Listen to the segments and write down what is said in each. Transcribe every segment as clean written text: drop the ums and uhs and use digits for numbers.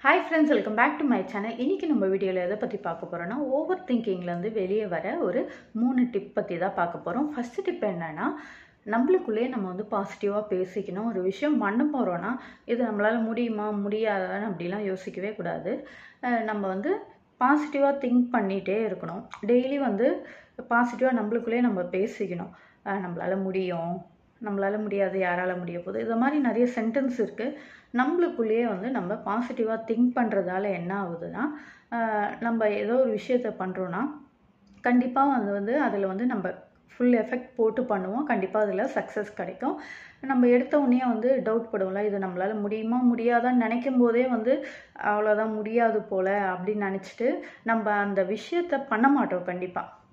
Hi friends, welcome back to my channel. இன்னைக்கு நம்ம வீடியோல எதை பத்தி பார்க்க போறோம்னா ஓவர் திங்கிங்ல இருந்து வெளியே வர ஒரு 3 டிப் பத்தி தான் பார்க்க போறோம். ஃபர்ஸ்ட் டிப் என்னன்னா நம்மளுக்குள்ளே நம்ம வந்து பாசிட்டிவா பேசிக்கணும். ஒரு விஷயம் பண்ண போறோம்னா இது நம்மளால முடியுமா முடியாதான்னு அப்படிலாம் யோசிக்கவே கூடாது. நம்ம வந்து பாசிட்டிவா திங்க் பண்ணிட்டே இருக்கணும். டெய்லி வந்து பாசிட்டிவா நம்மளுக்குள்ளே நம்ம பேசிக்கணும். நம்மளால முடியும், நம்மளால முடியாது, யாரால முடிய போகுது, இது மாதிரி நிறைய சென்டென்ஸ் இருக்குது. நம்மளுக்குள்ளேயே வந்து நம்ம பாசிட்டிவாக திங்க் பண்ணுறதால என்ன ஆகுதுன்னா நம்ம ஏதோ ஒரு விஷயத்த பண்ணுறோன்னா கண்டிப்பாக அதில் வந்து நம்ம ஃபுல் எஃபெக்ட் போட்டு பண்ணுவோம். கண்டிப்பாக அதில் சக்ஸஸ் கிடைக்கும். நம்ம எடுத்த உடனே வந்து டவுட் படுவோம்ல, இது நம்மளால் முடியுமா முடியாதான்னு நினைக்கும் போதே வந்து அவ்வளோதான் முடியாது போல் அப்படின்னு நினச்சிட்டு நம்ம அந்த விஷயத்த பண்ண மாட்டோம். கண்டிப்பாக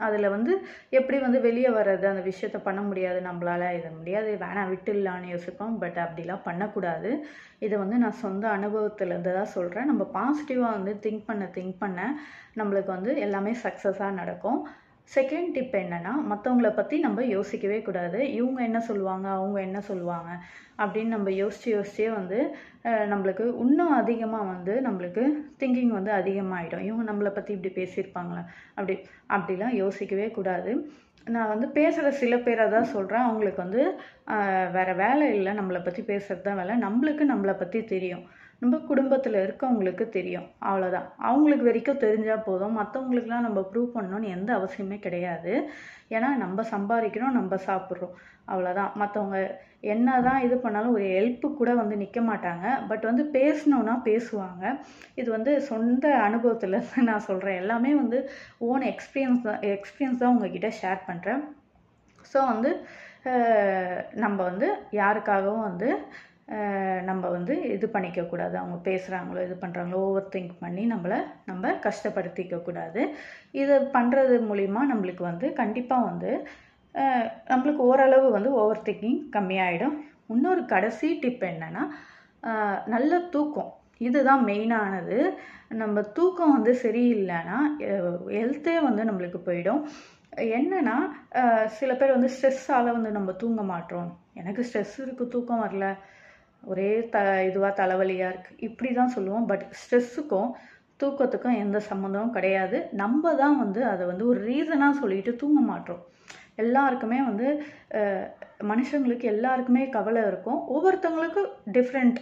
அதில் வந்து எப்படி வந்து வெளியே வர்றது, அந்த விஷயத்த பண்ண முடியாது, நம்மளால் இது முடியாது, வேணாம் விட்டுடலான்னு யோசிப்போம். பட் அப்படிலாம் பண்ணக்கூடாது. இதை வந்து நான் சொந்த அனுபவத்துலேருந்து தான் சொல்கிறேன். நம்ம பாசிட்டிவாக வந்து திங்க் பண்ண நம்மளுக்கு வந்து எல்லாமே சக்ஸஸாக நடக்கும். செகண்ட் டிப் என்னென்னா, மற்றவங்கள பற்றி நம்ம யோசிக்கவே கூடாது. இவங்க என்ன சொல்லுவாங்க, அவங்க என்ன சொல்லுவாங்க அப்படின்னு நம்ம யோசிச்சே வந்து நம்மளுக்கு இன்னும் அதிகமாக வந்து நம்மளுக்கு திங்கிங் வந்து அதிகமாகிடும். இவங்க நம்மளை பற்றி இப்படி பேசியிருப்பாங்களா அப்படிலாம் யோசிக்கவே கூடாது. நான் வந்து பேசுகிற சில பேரை தான் சொல்கிறேன். அவங்களுக்கு வந்து வேறு வேலை இல்லை, நம்மளை பற்றி பேசுகிறது தான் வேலை. நம்மளை பற்றி தெரியும், நம்ம குடும்பத்தில் இருக்கவங்களுக்கு தெரியும், அவ்வளோதான். அவங்களுக்கு வரைக்கும் தெரிஞ்சால் போதும். மற்றவங்களுக்குலாம் நம்ம ப்ரூவ் பண்ணணும்னு எந்த அவசியமே கிடையாது. ஏன்னா நம்ம சம்பாதிக்கிறோம், நம்ம சாப்பிட்றோம், அவ்வளோதான். மற்றவங்க என்ன தான் இது பண்ணாலும் ஒரு ஹெல்ப்பு கூட வந்து நிற்க மாட்டாங்க. பட் வந்து பேசணுன்னா பேசுவாங்க. இது வந்து சொந்த அனுபவத்தில் நான் சொல்கிறேன். எல்லாமே வந்து ஓன் எக்ஸ்பீரியன்ஸ் தான் உங்ககிட்ட ஷேர் பண்ணுறேன். ஸோ வந்து நம்ம வந்து யாருக்காகவும் வந்து நம்ம வந்து இது பண்ணிக்கக்கூடாது. அவங்க பேசுகிறாங்களோ இது பண்ணுறாங்களோ ஓவர் திங்க் பண்ணி நம்ம கஷ்டப்படுத்திக்கக்கூடாது. இதை பண்ணுறது மூலிமா நம்மளுக்கு வந்து கண்டிப்பாக வந்து நம்மளுக்கு ஓரளவு வந்து ஓவர் திங்கிங் கம்மியாயிடும். இன்னொரு கடைசி டிப் என்னென்னா, நல்ல தூக்கம். இதுதான் மெயினானது. நம்ம தூக்கம் வந்து சரியில்லைன்னா ஹெல்த்தே வந்து நம்மளுக்கு போயிடும். என்னென்னா சில பேர் வந்து ஸ்ட்ரெஸ்ஸால் வந்து நம்ம தூங்க மாட்டோம். எனக்கு ஸ்ட்ரெஸ் இருக்குது, தூக்கம் வரல, ஒரே இதுவாக தலைவலியாக இருக்குது, இப்படி தான் சொல்லுவோம். பட் ஸ்ட்ரெஸ்ஸுக்கும் தூக்கத்துக்கும் எந்த சம்மந்தமும் கிடையாது. நம்ம தான் வந்து அதை வந்து ஒரு ரீசனாக சொல்லிட்டு தூங்க மாட்டோம். எல்லாருக்குமே வந்து மனுஷங்களுக்கு எல்லாருக்குமே கவலை இருக்கும். ஒவ்வொருத்தவங்களுக்கு டிஃப்ரெண்ட்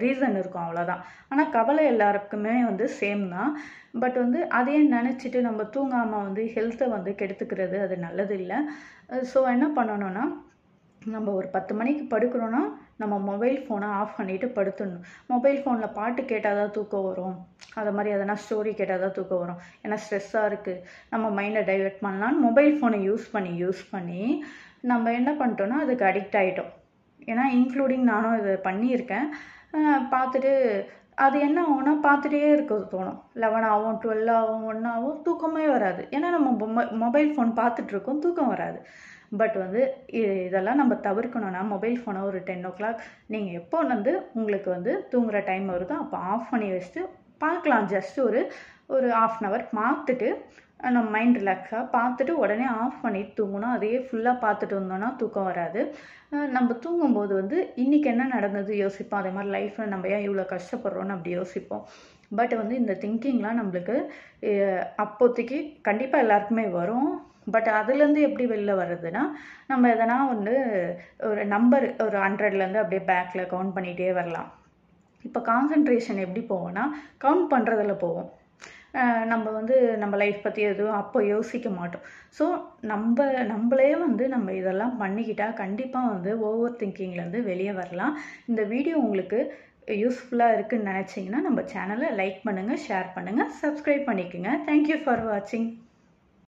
ரீசன் இருக்கும், அவ்வளோதான். ஆனால் கவலை எல்லாருக்குமே வந்து சேம் தான். பட் வந்து அதையே நினச்சிட்டு நம்ம தூங்காமல் வந்து ஹெல்த்தை வந்து கெடுத்துக்கிறது அது நல்லது இல்லை. ஸோ என்ன பண்ணணும்னா, நம்ம ஒரு 10 மணிக்கு படுக்கிறோன்னா நம்ம மொபைல் ஃபோனை ஆஃப் பண்ணிவிட்டு படுத்துடணும். மொபைல் ஃபோனில் பாட்டு கேட்டால் தான் தூக்கம் வரும், அதை மாதிரி எதனா ஸ்டோரி கேட்டால் தான் தூக்கம் வரும். ஏன்னா ஸ்ட்ரெஸ்ஸாக இருக்குது, நம்ம மைண்டை டைவெர்ட் பண்ணலான்னு மொபைல் ஃபோனை யூஸ் பண்ணி நம்ம என்ன பண்ணிட்டோன்னா அதுக்கு அடிக்ட் ஆகிட்டோம். ஏன்னா இன்க்ளூடிங் நானும் இதை பண்ணியிருக்கேன். பார்த்துட்டு அது என்ன ஆகும்னா பார்த்துட்டே இருக்க தோணும். 11 ஆகும், 12 ஆகும், 1 ஆகும், தூக்கமே வராது. ஏன்னா நம்ம மொபைல் ஃபோன் பார்த்துட்ருக்கோம், தூக்கம் வராது. பட் வந்து இதெல்லாம் நம்ம தவிர்க்கணும்னா மொபைல் ஃபோனை ஒரு 10 o'clock நீங்கள் எப்போ வந்து உங்களுக்கு வந்து தூங்குகிற டைம் வருதோ அப்போ ஆஃப் பண்ணி வச்சுட்டு பார்க்கலாம். ஜஸ்ட் ஒரு 1/2 hour பார்த்துட்டு நம்ம மைண்ட் ரிலாக்ஸாக பார்த்துட்டு உடனே ஆஃப் பண்ணிட்டு தூங்கணும். அதையே ஃபுல்லாக பார்த்துட்டு வந்தோன்னா தூக்கம் வராது. நம்ம தூங்கும்போது வந்து இன்றைக்கி என்ன நடந்தது யோசிப்போம். அதே மாதிரி லைஃப்பில் நம்ம ஏன் இவ்வளோ கஷ்டப்படுறோன்னு அப்படி யோசிப்போம். பட் வந்து இந்த திங்கிங்லாம் நம்மளுக்கு அப்போதைக்கு கண்டிப்பாக எல்லாருக்குமே வரும். பட் அதுலேருந்து எப்படி வெளில வர்றதுன்னா, நம்ம எதனா வந்து ஒரு நம்பர் ஒரு 100லேருந்து அப்படியே பேக்கில் கவுண்ட் பண்ணிகிட்டே வரலாம். இப்போ கான்சன்ட்ரேஷன் எப்படி போவோம்னா கவுண்ட் பண்ணுறதில் போவோம். நம்ம வந்து நம்ம லைஃப் பற்றி எதுவும் அப்போ யோசிக்க மாட்டோம். ஸோ நம்மளே வந்து நம்ம இதெல்லாம் பண்ணிக்கிட்டால் கண்டிப்பாக வந்து ஓவர் திங்கிங்லேருந்து வெளியே வரலாம். இந்த வீடியோ உங்களுக்கு யூஸ்ஃபுல்லாக இருக்குதுன்னு நினச்சிங்கன்னா நம்ம சேனலை லைக் பண்ணுங்கள், ஷேர் பண்ணுங்கள், சப்ஸ்கிரைப் பண்ணிக்கோங்க. தேங்க்யூ ஃபார் வாட்சிங்.